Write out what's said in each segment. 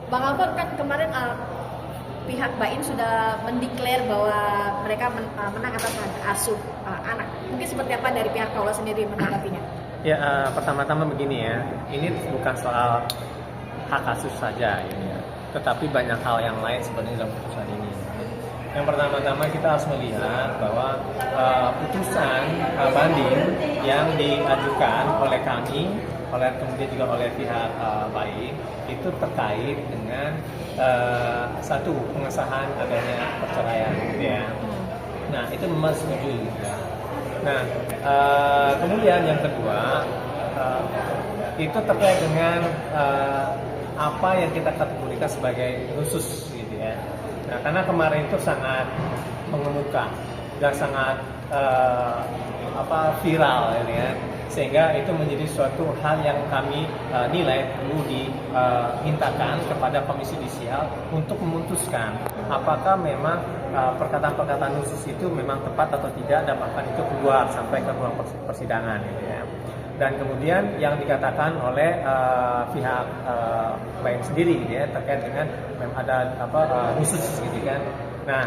Bang Alfon kan kemarin pihak Bain sudah mendeklar bahwa mereka menang atas asuh anak. Mungkin seperti apa dari pihak Kaula sendiri menanggapinya? Ya, pertama-tama begini ya, ini bukan soal hak asuh saja ini ya, tetapi banyak hal yang lain sebenarnya dalam putusan ini. Yang pertama-tama kita harus melihat bahwa putusan banding yang diajukan oleh kami, kemudian juga oleh pihak Bain itu terkait dengan satu pengesahan adanya perceraian, gitu ya. Nah itu memang setuju. Gitu ya. Nah kemudian yang kedua itu terkait dengan apa yang kita kategorikan sebagai khusus, gitu ya. Nah, karena kemarin itu sangat mengemuka dan sangat viral, ya, sehingga itu menjadi suatu hal yang kami nilai perlu dimintakan kepada Komisi Yudisial untuk memutuskan apakah memang perkataan-perkataan khusus itu memang tepat atau tidak dan bahkan itu keluar sampai ke ruang persidangan, gitu ya. Dan kemudian yang dikatakan oleh pihak Bain sendiri, gitu ya, terkait dengan ada khusus, gitu kan. Nah,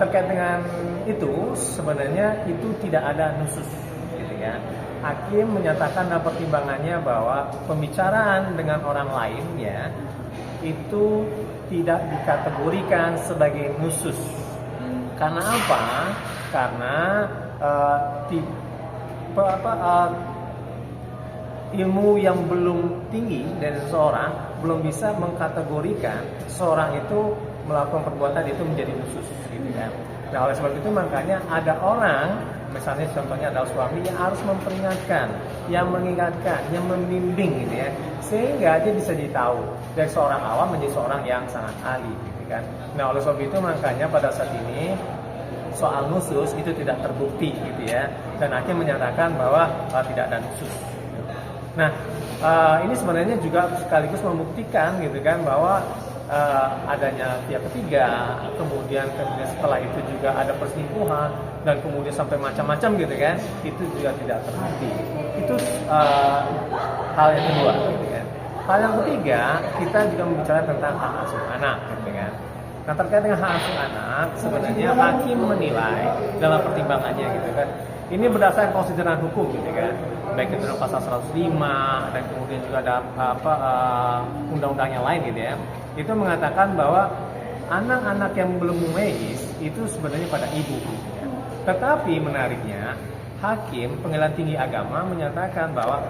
terkait dengan itu sebenarnya itu tidak ada khusus, gitu ya. Hakim menyatakan dalam pertimbangannya bahwa pembicaraan dengan orang lain, ya, itu tidak dikategorikan sebagai khusus. Karena apa? Karena ilmu yang belum tinggi dari seseorang belum bisa mengkategorikan seseorang itu melakukan perbuatan itu menjadi khusus, gitu kan. Nah, oleh sebab itu makanya ada orang, misalnya contohnya adalah suami yang harus memperingatkan, yang mengingatkan, yang membimbing, gitu ya, sehingga dia bisa ditahu dari seorang awam menjadi seorang yang sangat ahli, gitu kan. Nah, oleh sebab itu makanya pada saat ini soal khusus itu tidak terbukti, gitu ya, dan hakim menyatakan bahwa tidak ada khusus. Nah, ini sebenarnya juga sekaligus membuktikan, gitu kan, bahwa adanya pihak ketiga, kemudian setelah itu juga ada perselingkuhan dan kemudian sampai macam-macam, gitu kan, itu juga tidak terbukti. Itu hal yang kedua, gitu kan. Hal yang ketiga, kita juga membicara tentang hak asuh anak, gitu kan. Nah, terkait dengan hak asuh anak, sebenarnya hakim menilai dalam pertimbangannya, gitu kan, ini berdasarkan konsideran hukum, gitu kan, baik itu dalam pasal 105 dan kemudian juga ada undang-undang yang lain, gitu ya. Itu mengatakan bahwa anak-anak yang belum mumayyiz itu sebenarnya pada ibu, gitu ya. Tetapi menariknya, hakim pengadilan tinggi agama menyatakan bahwa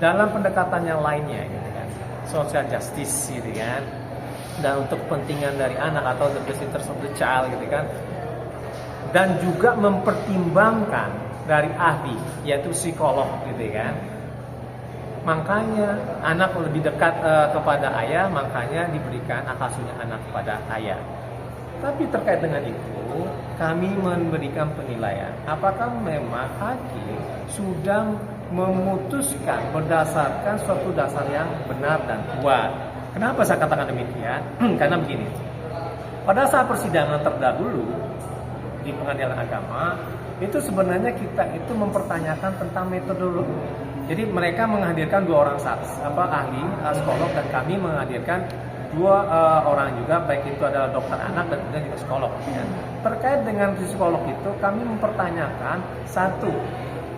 dalam pendekatan yang lainnya, gitu kan, social justice, gitu kan, dan untuk kepentingan dari anak atau the best interest of the child, gitu kan, dan juga mempertimbangkan dari ahli yaitu psikolog, gitu kan, makanya anak lebih dekat kepada ayah, makanya diberikan hak asuhnya anak kepada ayah. Tapi terkait dengan itu kami memberikan penilaian apakah memang hakim sudah memutuskan berdasarkan suatu dasar yang benar dan kuat. Kenapa saya katakan demikian? Karena begini, pada saat persidangan terdahulu di pengadilan agama itu sebenarnya kita itu mempertanyakan tentang metodologi. Jadi mereka menghadirkan dua orang ahli psikolog dan kami menghadirkan dua orang juga, baik itu adalah dokter anak dan kemudian juga psikolog, ya. Terkait dengan psikolog itu kami mempertanyakan satu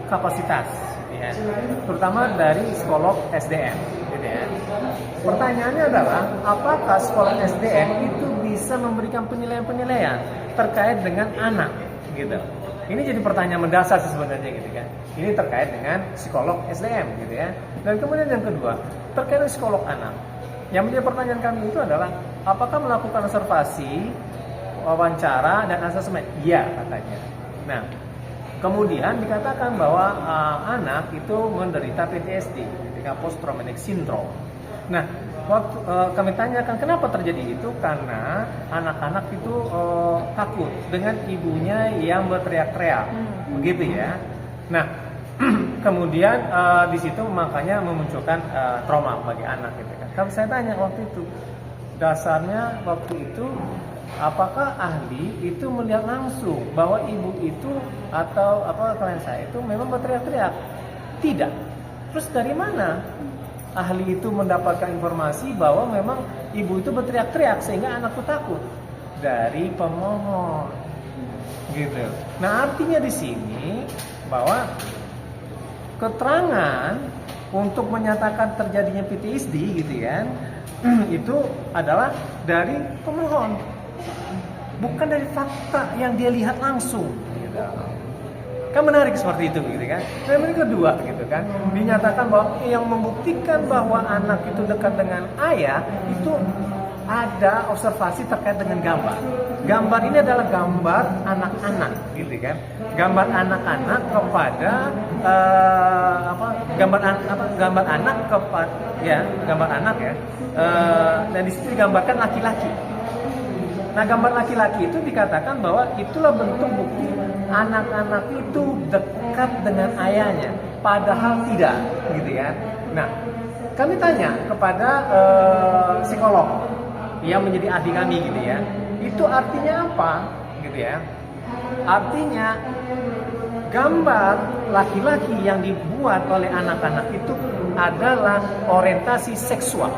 kapasitas, ya, terutama dari psikolog SDM, gitu ya. Pertanyaannya adalah apakah psikolog SDM itu bisa memberikan penilaian-penilaian terkait dengan anak, gitu. Ini jadi pertanyaan mendasar sebenarnya, gitu kan. Ini terkait dengan psikolog SDM, gitu ya. Dan kemudian yang kedua, terkait dengan psikolog anak. Yang menjadi pertanyaan kami itu adalah apakah melakukan observasi, wawancara dan asesmen? Iya, katanya. Nah, kemudian dikatakan bahwa anak itu menderita PTSD, post traumatic syndrome. Nah, waktu kami tanyakan kenapa terjadi itu, karena anak-anak itu takut dengan ibunya yang berteriak-teriak, begitu ya. Nah, kemudian di situ makanya memunculkan trauma bagi anak, gitu kan. Kalau saya tanya waktu itu, dasarnya waktu itu apakah ahli itu melihat langsung bahwa ibu itu atau klien saya itu memang berteriak-teriak? Tidak. Terus dari mana ahli itu mendapatkan informasi bahwa memang ibu itu berteriak-teriak sehingga anakku takut dari pemohon, gitu. Nah, artinya di sini bahwa keterangan untuk menyatakan terjadinya PTSD, gitu kan, itu adalah dari pemohon, bukan dari fakta yang dia lihat langsung, gitu. Kan menarik seperti itu, gitu kan. Dan yang kedua, gitu kan, dinyatakan bahwa yang membuktikan bahwa anak itu dekat dengan ayah itu ada observasi terkait dengan gambar. Gambar ini adalah gambar anak-anak, gitu kan. Gambar anak-anak kepada gambar anak kepada gambar anak ya. Dan di situ digambarkan laki-laki. Nah, gambar laki-laki itu dikatakan bahwa itulah bentuk bukti anak-anak itu dekat dengan ayahnya, padahal tidak, gitu kan. Nah, kami tanya kepada psikolog yang menjadi ahli kami, gitu ya, itu artinya apa, gitu ya. Artinya gambar laki-laki yang dibuat oleh anak-anak itu adalah orientasi seksual.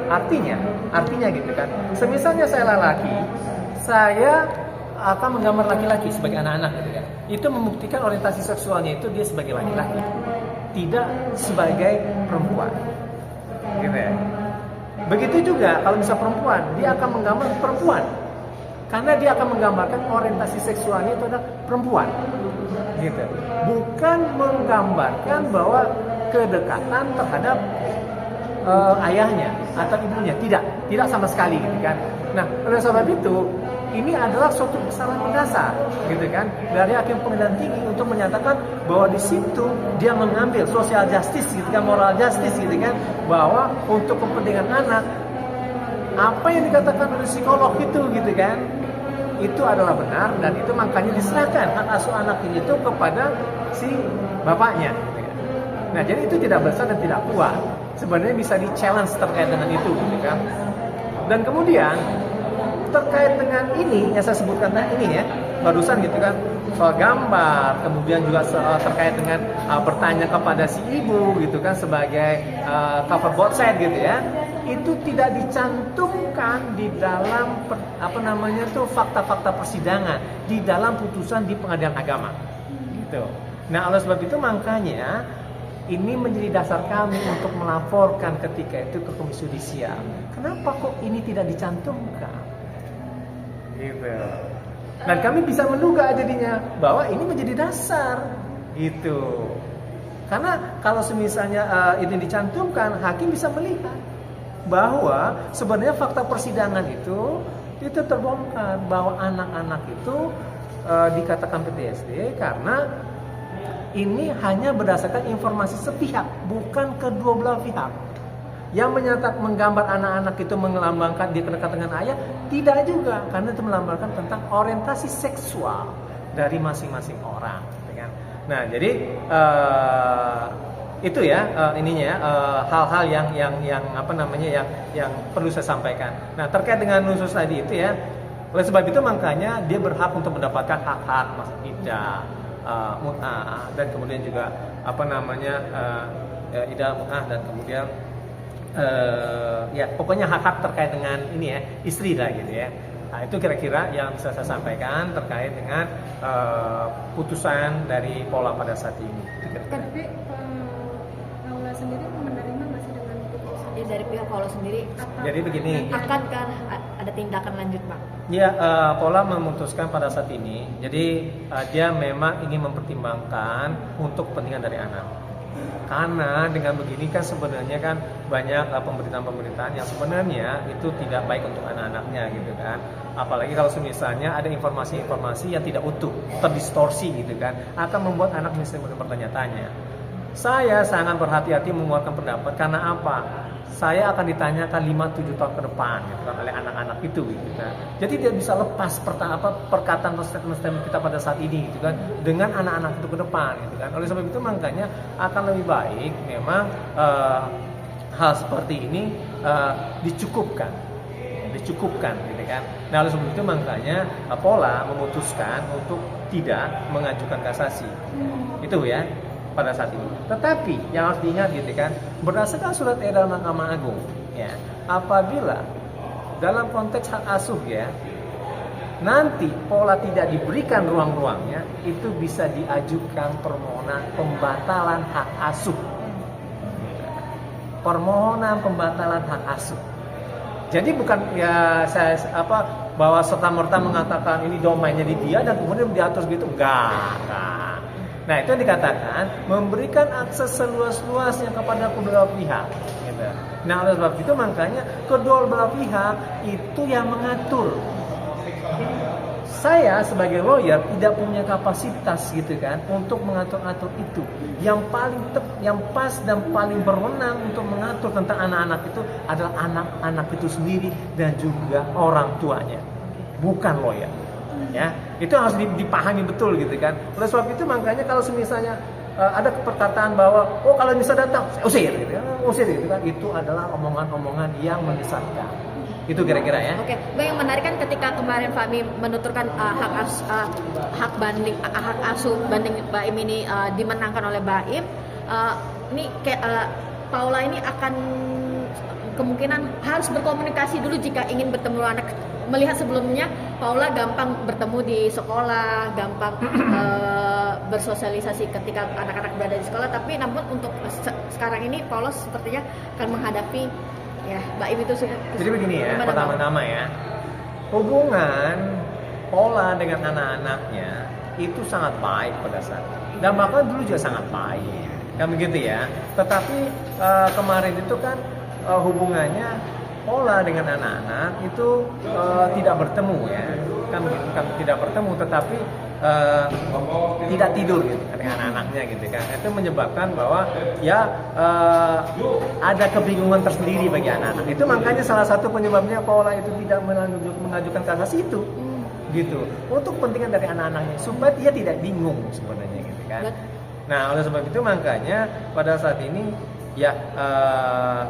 Artinya gitu kan. Semisalnya saya laki, saya akan menggambar laki-laki sebagai anak-anak, gitu kan. Itu membuktikan orientasi seksualnya itu dia sebagai laki-laki, tidak sebagai perempuan, gitu ya. Begitu juga kalau misal perempuan, dia akan menggambar perempuan karena dia akan menggambarkan orientasi seksualnya itu adalah perempuan, gitu. Bukan menggambarkan bahwa kedekatan terhadap ayahnya atau ibunya, tidak sama sekali, gitu kan. Nah, oleh sebab itu ini adalah suatu kesalahan mendasar, gitu kan, dari hakim pengadilan tinggi untuk menyatakan bahwa di situ dia mengambil social justice, gitu kan, moral justice, gitu kan, bahwa untuk kepentingan anak apa yang dikatakan oleh psikolog itu, gitu kan, itu adalah benar, dan itu makanya diserahkan hak asuh anak ini itu kepada si bapaknya, gitu kan. Nah, jadi itu tidak besar dan tidak kuat. Sebenarnya bisa di-challenge terkait dengan itu, gitu kan. Dan kemudian terkait dengan ini yang saya sebutkan ini ya, barusan, gitu kan, soal gambar, kemudian juga terkait dengan bertanya kepada si ibu, gitu kan, sebagai cover both side, gitu ya, itu tidak dicantumkan di dalam fakta-fakta persidangan, di dalam putusan di pengadilan agama, gitu. Nah, oleh sebab itu makanya ini menjadi dasar kami untuk melaporkan ketika itu ke Komisi Yudisial. Kenapa kok ini tidak dicantumkan? Gitu. Dan kami bisa menduga jadinya bahwa ini menjadi dasar, gitu. Karena kalau semisalnya ini dicantumkan, hakim bisa melihat bahwa sebenarnya fakta persidangan itu terbongkar bahwa anak-anak itu dikatakan PTSD karena ini hanya berdasarkan informasi sepihak, bukan kedua belah pihak. Yang menyatakan menggambar anak-anak itu melambangkan dia kedekatan dengan ayah, tidak juga, karena itu melambangkan tentang orientasi seksual dari masing-masing orang. Nah, jadi itu ya ininya ya, hal-hal yang perlu saya sampaikan. Nah, terkait dengan nusus tadi itu ya, oleh sebab itu makanya dia berhak untuk mendapatkan hak-hak masa iddah, mut'ah, dan kemudian juga iddah, mut'ah, dan kemudian ya pokoknya hak-hak terkait dengan ini ya, istri lah, gitu ya. Nah, itu kira-kira yang bisa saya sampaikan terkait dengan putusan dari Pola pada saat ini. Tapi Paula sendiri menerima nggak sih dengan putusan? Jadi dari pihak Paula sendiri Jadi begini, akankah ada tindakan lanjut, Pak? ya, Pola memutuskan pada saat ini. Jadi dia memang ingin mempertimbangkan untuk kepentingan dari anak. Karena dengan begini kan sebenarnya kan banyak pemberitaan-pemberitaan yang sebenarnya itu tidak baik untuk anak-anaknya, gitu kan. Apalagi kalau misalnya ada informasi-informasi yang tidak utuh, terdistorsi, gitu kan, akan membuat anak misalnya bertanya-tanya. Saya sangat berhati-hati mengeluarkan pendapat karena apa? Saya akan ditanyakan 5-7 tahun ke depan, gitu kan, oleh anak-anak itu, gitu kan. Jadi dia bisa lepas perkataan statement kita pada saat ini, gitu kan, dengan anak-anak itu ke depan, gitu kan. Oleh sebab itu makanya akan lebih baik memang hal seperti ini dicukupkan, gitu kan. Nah, oleh sebab itu makanya Pola memutuskan untuk tidak mengajukan kasasi, itu ya. pada saat ini. Tetapi yang harus diingat gitu kan, berdasarkan surat edaran Mahkamah Agung, ya, apabila dalam konteks hak asuh ya, nanti pola tidak diberikan ruang-ruangnya, itu bisa diajukan permohonan pembatalan hak asuh. Permohonan pembatalan hak asuh. Jadi bukan ya saya bahwa serta-merta mengatakan ini domainnya di dia dan kemudian diatur gitu, enggak. Nah, itu yang dikatakan memberikan akses seluas-luasnya kepada kedua pihak gitu. Nah, oleh sebab itu makanya kedua belah pihak itu yang mengatur. Saya sebagai lawyer tidak punya kapasitas gitu kan untuk mengatur-atur itu. Yang paling yang pas dan paling berwenang untuk mengatur tentang anak-anak itu adalah anak-anak itu sendiri dan juga orang tuanya, bukan lawyer. Ya, itu harus dipahami betul gitu kan. Oleh sebab itu makanya kalau misalnya ada perkataan bahwa oh kalau bisa datang saya usir gitu kan, usir gitu kan, itu adalah omongan-omongan yang menyesatkan. Itu kira-kira ya. Oke, yang menarik kan ketika kemarin Fahmi menuturkan hak asuh banding Baim ini dimenangkan oleh Baim, ini Paula ini akan kemungkinan harus berkomunikasi dulu jika ingin bertemu anak. Melihat sebelumnya Paula gampang bertemu di sekolah, gampang bersosialisasi ketika anak-anak berada di sekolah, tapi namun untuk sekarang ini Paula sepertinya akan menghadapi ya Baim itu. Jadi begini ya, pertama-tama ya, hubungan Paula dengan anak-anaknya itu sangat baik pada saat itu. Dan bahkan dulu juga sangat baik, kan begitu ya. Tetapi kemarin itu kan hubungannya Paula dengan anak-anak itu tidak bertemu ya, kan tidak bertemu, tetapi tidak tidur gitu dengan anak-anaknya gitu kan. Itu menyebabkan bahwa ya ada kebingungan tersendiri bagi anak-anak. Itu makanya salah satu penyebabnya Paula itu tidak mengajukan kasasi itu gitu, untuk kepentingan dari anak-anaknya supaya dia tidak bingung sebenarnya gitu kan. Nah, oleh sebab itu makanya pada saat ini ya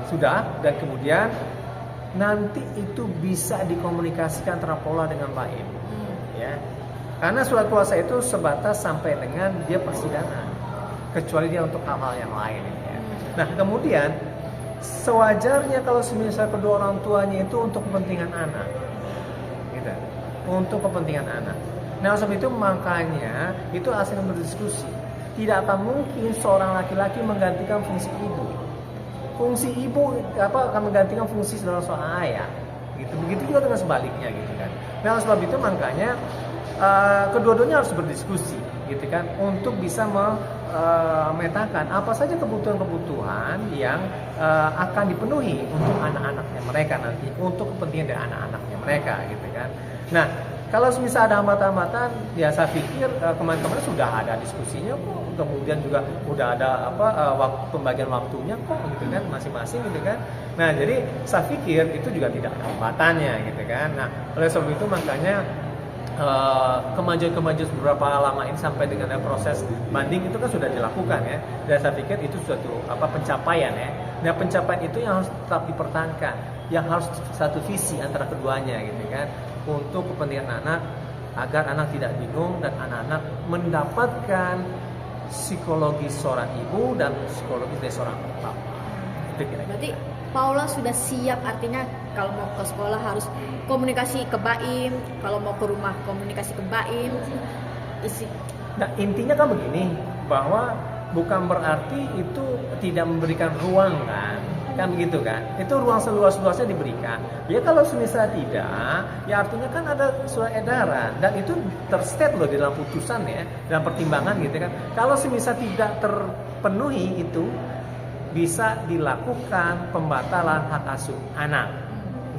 sudah, dan kemudian nanti itu bisa dikomunikasikan antara Paula dengan Baim ya. Karena surat kuasa itu sebatas sampai dengan dia persidangan, kecuali dia untuk hal-hal yang lain ya. Nah, kemudian sewajarnya kalau misalnya kedua orang tuanya itu untuk kepentingan anak gitu. Untuk kepentingan anak. Nah, sebab itu makanya itu asal berdiskusi. Tidak akan mungkin seorang laki-laki menggantikan fungsi ibu. Fungsi ibu akan menggantikan fungsi seorang ayah gitu. Begitu juga dengan sebaliknya gitu kan. Nah, sebab itu makanya kedua-duanya harus berdiskusi gitu kan, untuk bisa memetakan apa saja kebutuhan-kebutuhan yang akan dipenuhi untuk anak-anaknya mereka nanti, untuk kepentingan dari anak-anaknya mereka gitu kan. Nah, kalau misalnya ada hambatan-hambatan, ya saya pikir kemarin-kemarin sudah ada diskusinya kok, kemudian juga udah ada pembagian waktunya kok gitu kan, masing-masing gitu kan. Nah, jadi saya pikir itu juga tidak ada hambatannya gitu kan. Nah, oleh sebab itu makanya kemajuan-kemajuan beberapa lama ini sampai dengan proses banding itu kan sudah dilakukan ya, dan saya pikir itu suatu pencapaian ya. Nah, pencapaian itu yang harus tetap dipertahankan, yang harus satu visi antara keduanya gitu kan, untuk kepentingan anak, agar anak tidak bingung dan anak-anak mendapatkan psikologi seorang ibu dan psikologi dari seorang bapak. Itu kira-kira. Berarti Paula sudah siap, artinya kalau mau ke sekolah harus komunikasi ke Baim, kalau mau ke rumah komunikasi ke Baim. Nah, intinya kan begini, bahwa bukan berarti itu tidak memberikan ruang kan begitu kan, itu ruang seluas-luasnya diberikan ya. Kalau misalnya tidak, ya artinya kan ada surat edaran dan itu terstate loh di dalam putusan ya, dalam pertimbangan gitu kan. Kalau misalnya tidak terpenuhi itu bisa dilakukan pembatalan hak asuh anak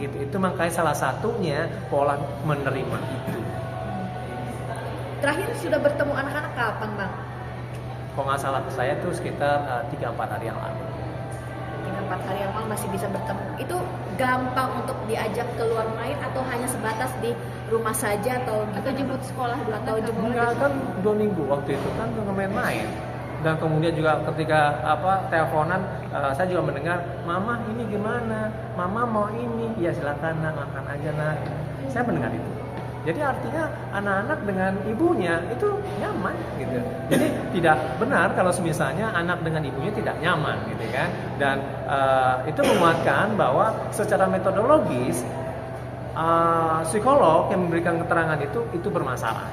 gitu. Itu makanya salah satunya Paula menerima itu. Terakhir sudah bertemu anak-anak kapan, Bang? Kalau nggak salah saya tuh sekitar 3-4 hari yang lalu. 3-4 hari yang lalu masih bisa bertemu. Itu gampang untuk diajak keluar main atau hanya sebatas di rumah saja atau jemput sekolah dulu atau jemput? Enggak, kan 2 minggu waktu itu kan main-main. Dan kemudian juga ketika teleponan saya juga mendengar, "Mama ini gimana? Mama mau ini." "Ya silakan nak, makan aja nak." Saya mendengar itu. Jadi artinya anak-anak dengan ibunya itu nyaman gitu. Jadi tidak benar kalau misalnya anak dengan ibunya tidak nyaman gitu kan. Dan itu menguatkan bahwa secara metodologis psikolog yang memberikan keterangan itu bermasalah,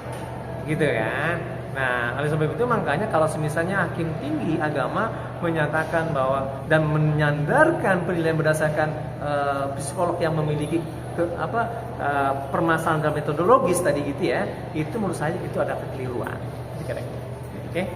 gitu kan. Nah, oleh sebab itu makanya kalau misalnya hakim tinggi agama menyatakan bahwa dan menyandarkan penilaian berdasarkan psikolog yang memiliki permasalahan dalam metodologis tadi gitu ya, itu menurut saya itu ada kekeliruan. Oke.